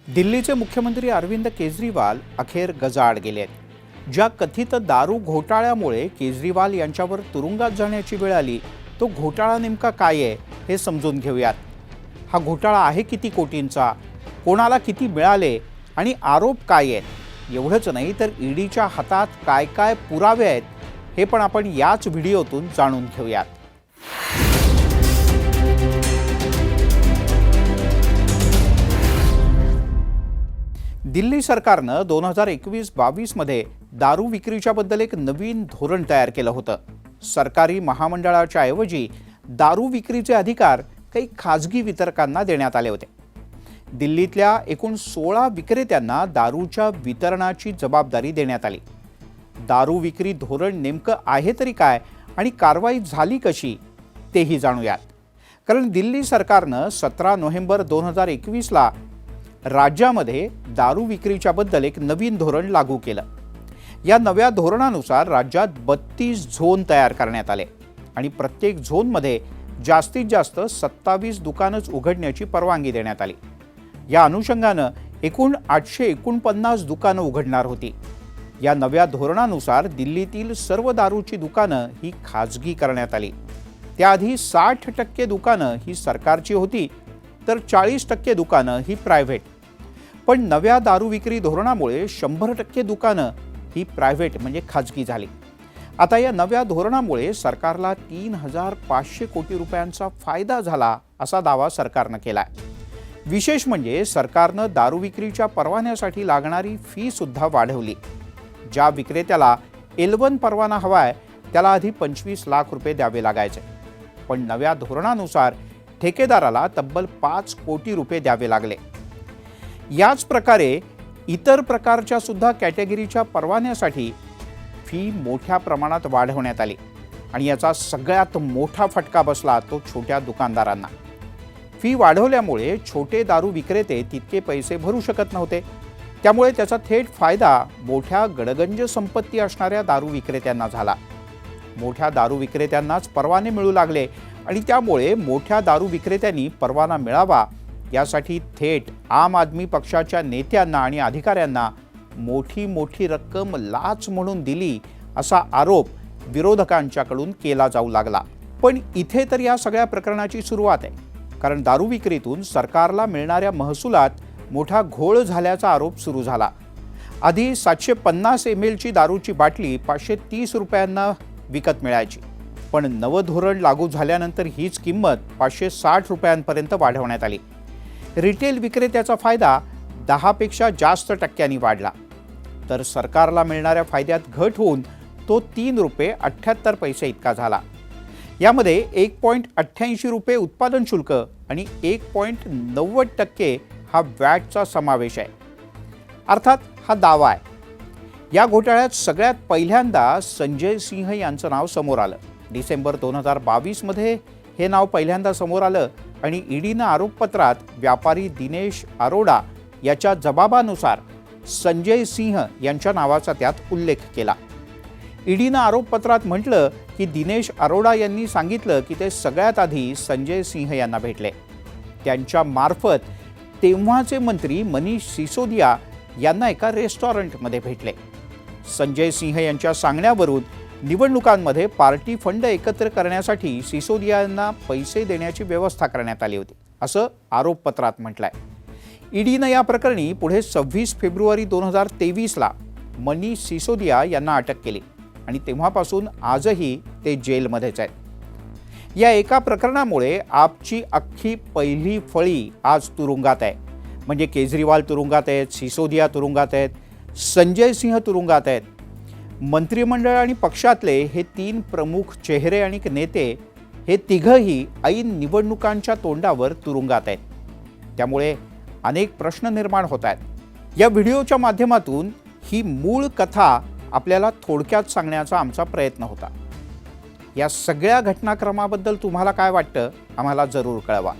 दिल्लीचे मुख्यमंत्री अरविंद केजरीवाल अखेर गजाआड गेले आहेत। ज्या कथित दारू घोटाळ्यामुळे केजरीवाल यांच्यावर तुरुंगात जाण्याची वेळ आली, तो घोटाळा नेमका काय आहे हे समजून घेऊयात। हा घोटाळा आहे किती कोटींचा, कोणाला किती मिळाले आणि आरोप काय आहेत, एवढंच नाही तर ईडीच्या हातात काय काय पुरावे आहेत हे पण आपण याच व्हिडिओतून जाणून घेऊयात। दिल्ली सरकारनं 2021-22 मध्ये दारू विक्रीच्या बद्दल एक नवीन धोरण तयार केलं होतं। सरकारी महामंडळाच्या ऐवजी दारू विक्रीचे अधिकार काही खाजगी वितरकांना देण्यात आले होते। दिल्लीतल्या एकूण 16 विक्रेत्यांना दारूच्या वितरणाची जबाबदारी देण्यात आली। दारू विक्री धोरण नेमकं आहे तरी काय आणि कारवाई झाली कशी तेही जाणूयात। कारण दिल्ली सरकारनं 17 नोव्हेंबर 2021 ला राज्यामध्ये दारू विक्रीच्या बद्दल एक नवीन धोरण लागू केलं। या नव्या धोरणानुसार राज्यात 32 झोन तयार करण्यात आले आणि प्रत्येक झोनमध्ये जास्तीत जास्त 27 दुकानच उघडण्याची परवानगी देण्यात आली। या अनुषंगानं एकूण 849 दुकानं उघडणार होती। या नव्या धोरणानुसार दिल्लीतील सर्व दारूची दुकानं ही खाजगी करण्यात आली। त्याआधी 60% दुकानं ही सरकारची होती, तर 40% दुकानं ही प्रायव्हेट। पण नव्या दारू विक्री धोरणामुळे 100% दुकानं ही प्रायव्हेट म्हणजे खाजगी झाली। आता या नव्या धोरणामुळे सरकारला 3500 कोटी रुपयांचा फायदा झाला असा दावा सरकारनं केलाय। विशेष म्हणजे सरकारनं दारू विक्रीच्या परवान्यासाठी लागणारी फी सुद्धा वाढवली। ज्या विक्रेत्याला L1 परवाना हवाय त्याला आधी 25 लाख रुपये द्यावे लागायचे, पण नव्या धोरणानुसार ठेकेदाराला तब्बल 5 कोटी रुपये द्यावे लागले। याच प्रकारे इतर प्रकारच्या सुद्धा कॅटेगरीच्या परवान्यासाठी फी मोठ्या प्रमाणात वाढवण्यात आली आणि याचा सगळ्यात मोठा फटका बसला तो छोट्या दुकानदारांना। फी वाढवल्यामुळे छोटे दारू विक्रेते तितके पैसे भरू शकत नव्हते, त्यामुळे त्याचा थेट फायदा मोठ्या गडगंज संपत्ती असणाऱ्या दारू विक्रेत्यांना झाला। मोठ्या दारू विक्रेत्यांनाच परवाने मिळू लागले आणि त्यामुळे मोठ्या दारू विक्रेत्यांनी परवाना मिळावा यासाठी थेट आम आदमी पक्षाच्या नेत्यांना आणि अधिकाऱ्यांना मोठी रक्कम लाच म्हणून दिली असा आरोप विरोधकांच्याकडून केला जाऊ लागला। पण इथे तर या सगळ्या प्रकरणाची सुरुवात आहे, कारण दारू विक्रीतून सरकारला मिळणाऱ्या महसुलात मोठा घोळ झाल्याचा आरोप सुरू झाला। आधी 750 ml ची दारूची बाटली 530 रुपयांना विकत मिळायची, पण नवं धोरण लागू झाल्यानंतर हीच किंमत 560 रुपयांपर्यंत वाढवण्यात आली। रिटेल विक्रेत्याचा फायदा 10 पेक्षा जास्त टक्क्यांनी वाढला, तर सरकारला मिळणाऱ्या फायद्यात घट होऊन तो 3 रुपये 78 पैसे इतका झाला। यामध्ये 1.88 रुपये उत्पादन शुल्क आणि 1.90% हा वॅटचा समावेश आहे। अर्थात हा दावा आहे। या घोटाळ्यात सगळ्यात पहिल्यांदा संजय सिंह यांचं नाव समोर आलं। डिसेंबर 2022 मध्ये हे नाव पहिल्यांदा समोर आलं आणि ईडीनं आरोपपत्रात व्यापारी दिनेश अरोडा याच्या जबाबानुसार संजय सिंह यांच्या नावाचा त्यात उल्लेख केला। ईडीनं आरोपपत्रात म्हटलं की दिनेश अरोडा यांनी सांगितलं की ते सगळ्यात आधी संजय सिंह यांना भेटले। त्यांच्या मार्फत तेव्हाचे मंत्री मनीष सिसोदिया यांना एका रेस्टॉरंटमध्ये भेटले। संजय सिंह यांच्या सांगण्यावरून निवडणुकांमध्ये पार्टी फंड एकत्र करण्यासाठी सिसोदिया यांना पैसे देण्याची व्यवस्था करण्यात आली होती, असं आरोपपत्रात म्हटलंय। ईडीनं या प्रकरणी पुढे 26 फेब्रुवारी 2023 ला मनीष सिसोदिया यांना अटक केली आणि तेव्हापासून आजही ते जेलमध्येच आहेत। या एका प्रकरणामुळे आपची अख्खी पहिली फळी आज तुरुंगात आहे। म्हणजे केजरीवाल तुरुंगात आहेत, सिसोदिया तुरुंगात आहेत, संजय सिंह तुरुंगात आहेत। मंत्रिमंडळ आणि पक्षातले हे 3 प्रमुख चेहरे आणि नेते हे तिघही ऐन निवडणुकांच्या तोंडावर तुरुंगात आहेत। त्यामुळे अनेक प्रश्न निर्माण होत आहेत। या व्हिडिओच्या माध्यमातून ही मूळ कथा आपल्याला थोडक्यात सांगण्याचा आमचा प्रयत्न होता। या सगळ्या घटनाक्रमाबद्दल तुम्हाला काय वाटतं आम्हाला जरूर कळवा।